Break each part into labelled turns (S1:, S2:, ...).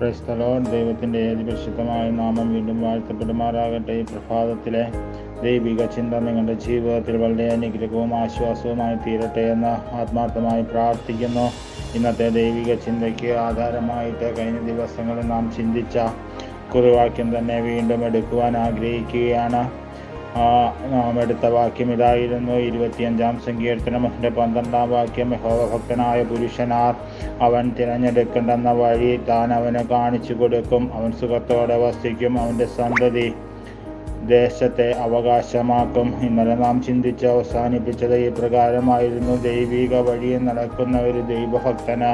S1: Praise the Lord. ദൈവത്തിൻ്റെ ഏത് പരിശുദ്ധമായ നാമം വീണ്ടും വാഴ്ത്തപ്പെടുമാറാകട്ടെ. ഈ പ്രഭാതത്തിലെ ദൈവിക ചിന്ത നിങ്ങളുടെ ജീവിതത്തിൽ വളരെ അനുഗ്രഹവും ആശ്വാസവുമായി തീരട്ടെ എന്ന് ആത്മാർത്ഥമായി പ്രാർത്ഥിക്കുന്നു. ഇന്നത്തെ ദൈവിക ചിന്തയ്ക്ക് ആധാരമായിട്ട് കഴിഞ്ഞ ദിവസങ്ങളിൽ നാം ചിന്തിച്ച കുറിവാക്യം തന്നെ വീണ്ടും എടുക്കുവാൻ ആഗ്രഹിക്കുകയാണ്. നാം എടുത്ത വാക്യം ഇതായിരുന്നു. 25-ാം സങ്കീർത്തനം 12-ാം വാക്യം. യഹോവഭക്തനായ പുരുഷനാർ അവൻ തിരഞ്ഞെടുക്കേണ്ടെന്ന വഴി താൻ അവന് കാണിച്ചു കൊടുക്കും. അവൻ സുഖത്തോടെ വസിക്കും. അവൻ്റെ സന്തതി ദേശത്തെ അവകാശമാക്കും. ഇന്നലെ നാം ചിന്തിച്ച് അവസാനിപ്പിച്ചത് ഈ പ്രകാരമായിരുന്നു. ദൈവിക വഴിയിൽ നടക്കുന്ന ഒരു ദൈവഭക്തന്,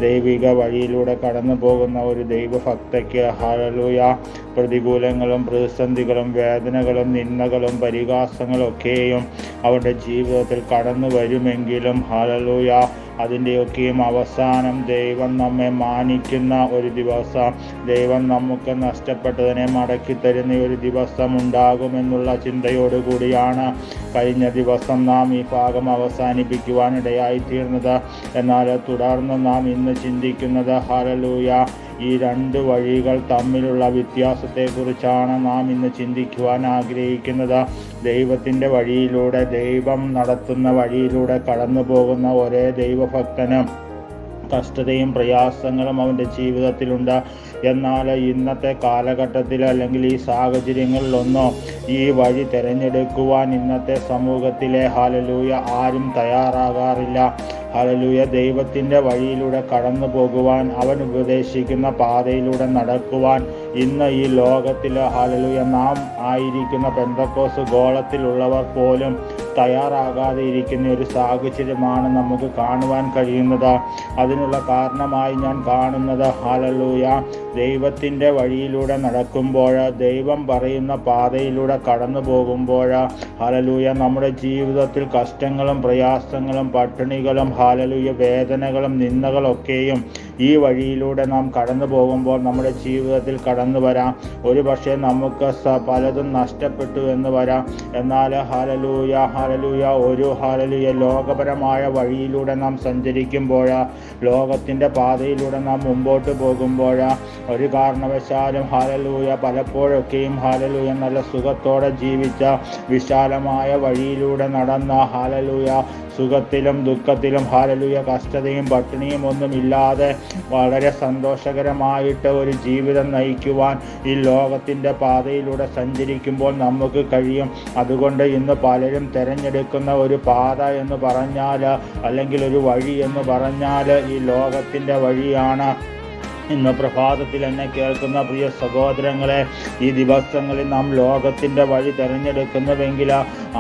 S1: ദൈവിക വഴിയിലൂടെ കടന്നു പോകുന്ന ഒരു ദൈവഭക്തയ്ക്ക് ഹല്ലേലൂയ, പ്രതികൂലങ്ങളും പ്രതിസന്ധികളും വേദനകളും നിന്ദകളും പരിഹാസങ്ങളും ഒക്കെയും അവരുടെ ജീവിതത്തിൽ കടന്നു വരുമെങ്കിലും ഹല്ലേലൂയ, അതിൻ്റെയൊക്കെയും അവസാനം ദൈവം നമ്മെ മാനിക്കുന്ന ഒരു ദിവസം, ദൈവം നമുക്ക് നഷ്ടപ്പെട്ടതിനെ മടക്കി തരുന്ന ഒരു ദിവസം ഉണ്ടാകുമെന്നുള്ള ചിന്തയോടുകൂടിയാണ് കഴിഞ്ഞ ദിവസം നാം ഈ ഭാഗം അവസാനിപ്പിക്കുവാനിടയായിത്തീർന്നത്. എന്നാൽ തുടർന്ന് നാം ഇന്ന് ചിന്തിക്കുന്നത് ഹല്ലേലൂയ, ഈ രണ്ട് വഴികൾ തമ്മിലുള്ള വ്യത്യാസത്തെക്കുറിച്ചാണ് നാം ഇന്ന് ചിന്തിക്കുവാൻ ആഗ്രഹിക്കുന്നത്. ദൈവത്തിൻ്റെ വഴിയിലൂടെ, ദൈവം നടത്തുന്ന വഴിയിലൂടെ കടന്നു പോകുന്ന ഒരേ ദൈവഭക്തന് കഷ്ടതയും പ്രയാസങ്ങളും അവൻ്റെ ജീവിതത്തിലുണ്ട്. എന്നാൽ ഇന്നത്തെ കാലഘട്ടത്തിൽ അല്ലെങ്കിൽ ഈ സാഹചര്യങ്ങളിലൊന്നോ ഈ വഴി തിരഞ്ഞെടുക്കുവാൻ ഇന്നത്തെ സമൂഹത്തിലെ ഹല്ലേലൂയ ആരും തയ്യാറാകാറില്ല. ഹല്ലേലൂയ, ദൈവത്തിൻ്റെ വഴിയിലൂടെ കടന്നു പോകുവാൻ, അവൻ ഉപദേശിക്കുന്ന പാതയിലൂടെ നടക്കുവാൻ ഇന്ന് ഈ ലോകത്തിൽ ഹല്ലേലൂയ നാം ആയിരിക്കുന്ന പെന്തക്കോസ്ത് ഗോളത്തിലുള്ളവർ പോലും തയ്യാറാകാതെ ഇരിക്കുന്ന ഒരു സാഹചര്യമാണ് നമുക്ക് കാണുവാൻ കഴിയുന്നത്. അതിനുള്ള കാരണമായി ഞാൻ കാണുന്നത് ഹല്ലേലൂയ, ദൈവത്തിൻ്റെ വഴിയിലൂടെ നടക്കുമ്പോൾ, ദൈവം പറയുന്ന പാതയിലൂടെ കടന്നു പോകുമ്പോൾ ഹല്ലേലൂയ നമ്മുടെ ജീവിതത്തിൽ കഷ്ടങ്ങളും പ്രയാസങ്ങളും പട്ടിണികളും ഹല്ലേലൂയ വേദനകളും നിന്ദകളൊക്കെയും ഈ വഴിയിലൂടെ നാം കടന്നു പോകുമ്പോൾ നമ്മുടെ ജീവിതത്തിൽ കടന്നു വരാം. ഒരു പക്ഷേ നമുക്ക് പലതും നഷ്ടപ്പെട്ടു എന്ന് വരാം. എന്നാൽ ഹല്ലേലൂയ ഹല്ലേലൂയ ഒരു ഹല്ലേലൂയ ലോകപരമായ വഴിയിലൂടെ നാം സഞ്ചരിക്കുമ്പോൾ, ലോകത്തിൻ്റെ പാതയിലൂടെ നാം മുമ്പോട്ട് പോകുമ്പോൾ ഒരു കാരണവശാലും ഹല്ലേലൂയ പലപ്പോഴൊക്കെയും ഹല്ലേലൂയ നല്ല സുഖത്തോടെ ജീവിച്ച വിശാലമായ വഴിയിലൂടെ നടന്ന ഹല്ലേലൂയ സുഖത്തിലും ദുഃഖത്തിലും ഹല്ലേലൂയ കഷ്ടതയും പട്ടിണിയും ഒന്നുമില്ലാതെ വളരെ സന്തോഷകരമായിട്ട് ഒരു ജീവിതം നയിക്കുവാൻ ഈ ലോകത്തിൻ്റെ പാതയിലൂടെ സഞ്ചരിക്കുമ്പോൾ നമുക്ക് കഴിയും. അതുകൊണ്ട് ഇന്ന് പലരും തിരഞ്ഞെടുക്കുന്ന ഒരു പാത എന്ന് പറഞ്ഞാൽ, അല്ലെങ്കിൽ ഒരു വഴി എന്ന് പറഞ്ഞാൽ ഈ ലോകത്തിൻ്റെ വഴിയാണ്. ഇന്ന് പ്രഭാതത്തിൽ എന്നെ കേൾക്കുന്ന പ്രിയ സഹോദരങ്ങളെ, ഈ ദിവസങ്ങളിൽ നാം ലോകത്തിൻ്റെ വഴി തിരഞ്ഞെടുക്കുന്നുവെങ്കിൽ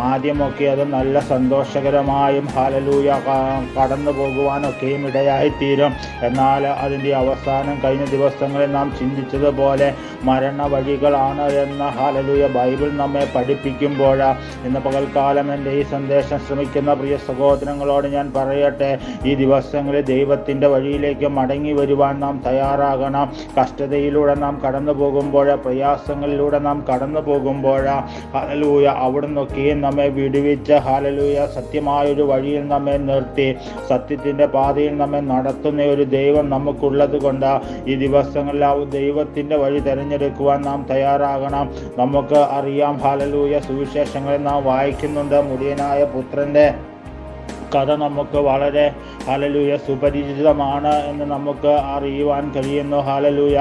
S1: ആദ്യമൊക്കെ അത് നല്ല സന്തോഷകരമായും ഹല്ലേലൂയ കടന്നു പോകുവാനൊക്കെയും ഇടയായിത്തീരും. എന്നാൽ അതിൻ്റെ അവസാനം കഴിഞ്ഞ ദിവസങ്ങളിൽ നാം ചിന്തിച്ചതുപോലെ മരണ വഴികളാണ് എന്ന് ഹല്ലേലൂയ ബൈബിൾ നമ്മെ പഠിപ്പിക്കുമ്പോൾ, ഇന്ന് പകൽക്കാലം എൻ്റെ ഈ സന്ദേശം ശ്രമിക്കുന്ന പ്രിയ സഹോദരങ്ങളോട് ഞാൻ പറയട്ടെ, ഈ ദിവസങ്ങളിൽ ദൈവത്തിൻ്റെ വഴിയിലേക്ക് മടങ്ങി വരുവാൻ നാം തയ്യാറാകണം. കഷ്ടതയിലൂടെ നാം കടന്നു പോകുമ്പോൾ, പ്രയാസങ്ങളിലൂടെ നാം കടന്നു പോകുമ്പോൾ ഹല്ലേലൂയ അവിടുന്നൊക്കെയും നമ്മെ വിടുവിച്ച് ഹല്ലേലൂയ സത്യമായൊരു വഴിയിൽ നമ്മെ നിർത്തി സത്യത്തിൻ്റെ പാതയിൽ നമ്മെ നടത്തുന്ന ഒരു ദൈവം നമുക്കുള്ളത് കൊണ്ട് ഈ ദിവസങ്ങളിൽ ആ ദൈവത്തിൻ്റെ വഴി തിരഞ്ഞെടുക്കുവാൻ നാം തയ്യാറാകണം. നമുക്ക് അറിയാം ഹല്ലേലൂയ, സുവിശേഷങ്ങളിൽ നാം വായിക്കുന്നുണ്ട്, മുടിയനായ പുത്രൻ്റെ കഥ നമുക്ക് വളരെ ഹല്ലേലൂയ സുപരിചിതമാണ് എന്ന് നമുക്ക് അറിയുവാൻ കഴിയുന്നു. ഹല്ലേലൂയ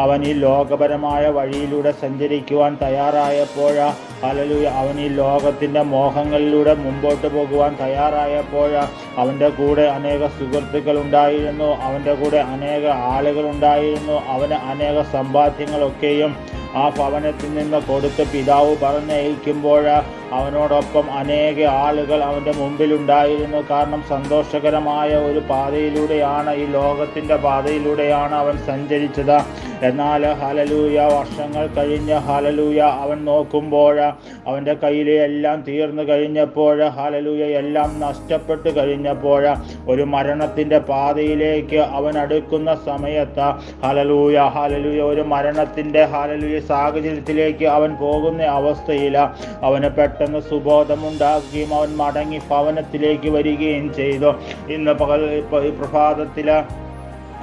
S1: അവൻ ഈ ലോകപരമായ വഴിയിലൂടെ സഞ്ചരിക്കുവാൻ തയ്യാറായപ്പോൾ, ഹല്ലേലൂയ അവൻ ഈ ലോകത്തിൻ്റെ മോഹങ്ങളിലൂടെ മുമ്പോട്ട് പോകുവാൻ തയ്യാറായപ്പോൾ അവൻ്റെ കൂടെ അനേക സുഹൃത്തുക്കൾ ഉണ്ടായിരുന്നു, അവൻ്റെ കൂടെ അനേക ആളുകൾ ഉണ്ടായിരുന്നു. അവന് അനേക സമ്പാദ്യങ്ങളൊക്കെയും ആ ഭവനത്തിൽ നിന്ന് കൊടുത്ത് പിതാവ് പറഞ്ഞയക്കുമ്പോൾ അവനോടൊപ്പം അനേക ആളുകൾ അവൻ്റെ മുമ്പിലുണ്ടായിരുന്നു. കാരണം സന്തോഷകരമായ ഒരു പാതയിലൂടെയാണ്, ഈ ലോകത്തിൻ്റെ പാതയിലൂടെയാണ് അവൻ സഞ്ചരിച്ചത്. എന്നാൽ ഹല്ലേലൂയ വർഷങ്ങൾ കഴിഞ്ഞ് ഹല്ലേലൂയ അവൻ നോക്കുമ്പോൾ അവൻ്റെ കയ്യിലെ എല്ലാം തീർന്നു കഴിഞ്ഞപ്പോൾ, ഹല്ലേലൂയ എല്ലാം നഷ്ടപ്പെട്ട് കഴിഞ്ഞപ്പോൾ, ഒരു മരണത്തിൻ്റെ പാതയിലേക്ക് അവൻ അടുക്കുന്ന സമയത്ത് ഹല്ലേലൂയ ഹല്ലേലൂയ ഒരു മരണത്തിൻ്റെ ഹല്ലേലൂയ സാഹചര്യത്തിലേക്ക് അവൻ പോകുന്ന അവസ്ഥയിൽ അവന് പെട്ടെന്ന് സുബോധമുണ്ടാകുകയും അവൻ മടങ്ങി ഭവനത്തിലേക്ക് വരികയും ചെയ്തു. ഇന്ന് പ്രഭാതത്തിൽ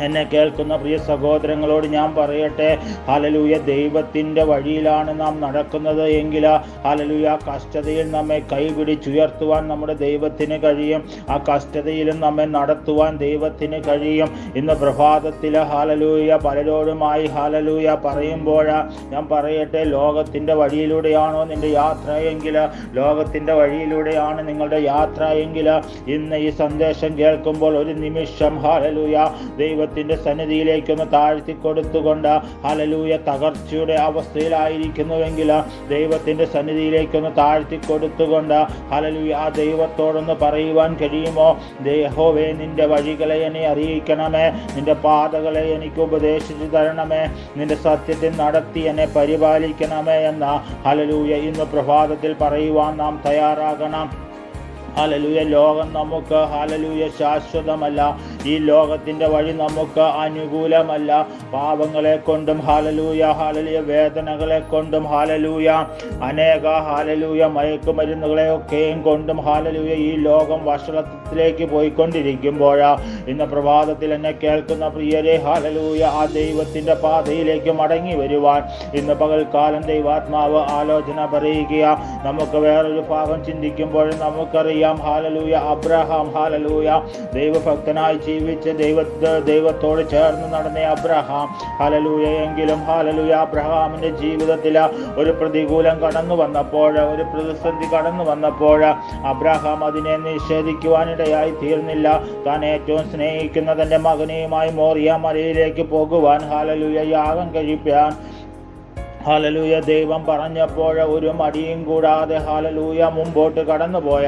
S1: എന്നെ കേൾക്കുന്ന പ്രിയ സഹോദരങ്ങളോട് ഞാൻ പറയട്ടെ, ഹല്ലേലൂയ, ദൈവത്തിൻ്റെ വഴിയിലാണ് നാം നടക്കുന്നത് എങ്കിൽ ഹല്ലേലൂയ, കഷ്ടതയിൽ നമ്മെ കൈപിടിച്ചുയർത്തുവാൻ നമ്മുടെ ദൈവത്തിന് കഴിയും. ആ കഷ്ടതയിലും നമ്മെ നടത്തുവാൻ ദൈവത്തിന് കഴിയും. ഇന്ന് പ്രഭാതത്തിൽ ഹല്ലേലൂയ പലരോടുമായി ഹല്ലേലൂയ പറയുമ്പോൾ ഞാൻ പറയട്ടെ, ലോകത്തിൻ്റെ വഴിയിലൂടെയാണോ നിൻ്റെ യാത്ര എങ്കിൽ, ലോകത്തിൻ്റെ വഴിയിലൂടെയാണ് നിങ്ങളുടെ യാത്ര എങ്കിൽ, ഇന്ന് ഈ സന്ദേശം കേൾക്കുമ്പോൾ ഒരു നിമിഷം ഹല്ലേലൂയ ദൈവത്തിൻ്റെ സന്നിധിയിലേക്കൊന്ന് താഴ്ത്തി കൊടുത്തുകൊണ്ട് ഹല്ലേലൂയ തകർച്ചയുടെ അവസ്ഥയിലായിരിക്കുന്നുവെങ്കിൽ ദൈവത്തിൻ്റെ സന്നിധിയിലേക്കൊന്ന് താഴ്ത്തി കൊടുത്തുകൊണ്ട് ഹല്ലേലൂയ ആ ദൈവത്തോടൊന്ന് പറയുവാൻ കഴിയുമോ? യഹോവേ, നിൻ്റെ വഴികളെ എന്നെ അറിയിക്കണമേ, നിൻ്റെ പാതകളെ എനിക്ക് ഉപദേശിച്ചു തരണമേ, നിൻ്റെ സത്യത്തിൽ നടത്തി എന്നെ പരിപാലിക്കണമേ എന്ന് ഹല്ലേലൂയ ഇന്ന് പ്രഭാതത്തിൽ പറയുവാൻ നാം തയ്യാറാകണം. ഹല്ലേലൂയ, ലോകം നമുക്ക് ഹല്ലേലൂയ ശാശ്വതമല്ല. ഈ ലോകത്തിൻ്റെ വഴി നമുക്ക് അനുകൂലമല്ല. പാപങ്ങളെ കൊണ്ടും ഹല്ലേലൂയ വേദനകളെ കൊണ്ടും ഹല്ലേലൂയ അനേക ഹല്ലേലൂയ മയക്കുമരുന്നുകളെയൊക്കെയും കൊണ്ടും ഹല്ലേലൂയ ഈ ലോകം വഷളത്തിലേക്ക് പോയിക്കൊണ്ടിരിക്കുമ്പോൾ ഇന്ന് പ്രഭാതത്തിൽ എന്നെ കേൾക്കുന്ന പ്രിയരെ ഹല്ലേലൂയ ആ ദൈവത്തിൻ്റെ പാതയിലേക്ക് മടങ്ങി വരുവാൻ ഇന്ന് പകൽക്കാലം ദൈവാത്മാവ് ആലോചന പറയുക. നമുക്ക് വേറൊരു ഭാഗം ചിന്തിക്കുമ്പോൾ നമുക്കറിയാം ഹല്ലേലൂയ അബ്രഹാം ഹല്ലേലൂയ ദൈവഭക്തനായി ജീവിച്ച് ദൈവത്തോട് ചേർന്ന് നടന്ന അബ്രഹാം ഹല്ലേലൂയ, എങ്കിലും ഹല്ലേലൂയ അബ്രഹാമിൻ്റെ ജീവിതത്തിൽ ഒരു പ്രതികൂലം കടന്നു വന്നപ്പോൾ, ഒരു പ്രതിസന്ധി കടന്നു വന്നപ്പോൾ അബ്രഹാം അതിനെ നിഷേധിക്കുവാനിടയായി തീർന്നില്ല. താൻ ഏറ്റവും സ്നേഹിക്കുന്ന തൻ്റെ മകനെയുമായി മോറിയ മലയിലേക്ക് പോകുവാൻ ഹല്ലേലൂയ യാഗം കഴിപ്പാൻ ഹല്ലേലൂയ ദൈവം പറഞ്ഞപ്പോൾ ഒരു മടിയും കൂടാതെ ഹല്ലേലൂയ മുമ്പോട്ട് കടന്നുപോയ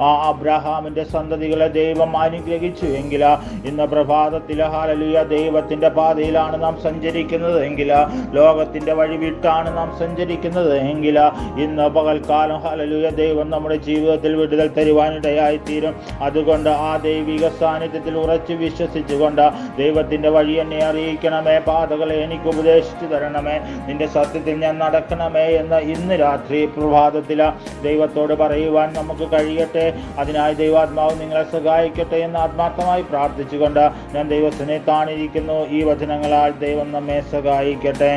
S1: ആ അബ്രഹാമിൻ്റെ സന്തതികളെ ദൈവം അനുഗ്രഹിച്ചു എങ്കിൽ, ഇന്ന് പ്രഭാതത്തിൽ ഹല്ലേലൂയ ദൈവത്തിൻ്റെ പാതയിലാണ് നാം സഞ്ചരിക്കുന്നത് എങ്കിൽ, ലോകത്തിൻ്റെ വഴി വിട്ടാണ് നാം സഞ്ചരിക്കുന്നത് എങ്കിൽ, ഇന്ന് പകൽക്കാലം ഹല്ലേലൂയ ദൈവം നമ്മുടെ ജീവിതത്തിൽ വിടുതൽ തരുവാനിടയായി തീരും. അതുകൊണ്ട് ആ ദൈവിക സാന്നിധ്യത്തിൽ ഉറച്ചു വിശ്വസിച്ചുകൊണ്ട് ദൈവത്തിൻ്റെ വഴി എന്നെ അറിയിക്കണമേ, പാതകളെ എനിക്ക് ഉപദേശിച്ചു തരണമേ, നിന്റെ സത്യം ഞാൻ നടക്കണമേ എന്ന് ഇന്ന് രാത്രി പ്രഭാതത്തിൽ ദൈവത്തോട് പറയുവാൻ നമുക്ക് കഴിയട്ടെ. അതിനായി ദൈവാത്മാവ് നിങ്ങളെ സഹായിക്കട്ടെ എന്ന് ആത്മാർത്ഥമായി പ്രാർത്ഥിച്ചുകൊണ്ട് ഞാൻ ദൈവത്തിനെ താണിരിക്കുന്നു. ഈ വചനങ്ങളാൽ ദൈവം നമ്മെ സഹായിക്കട്ടെ.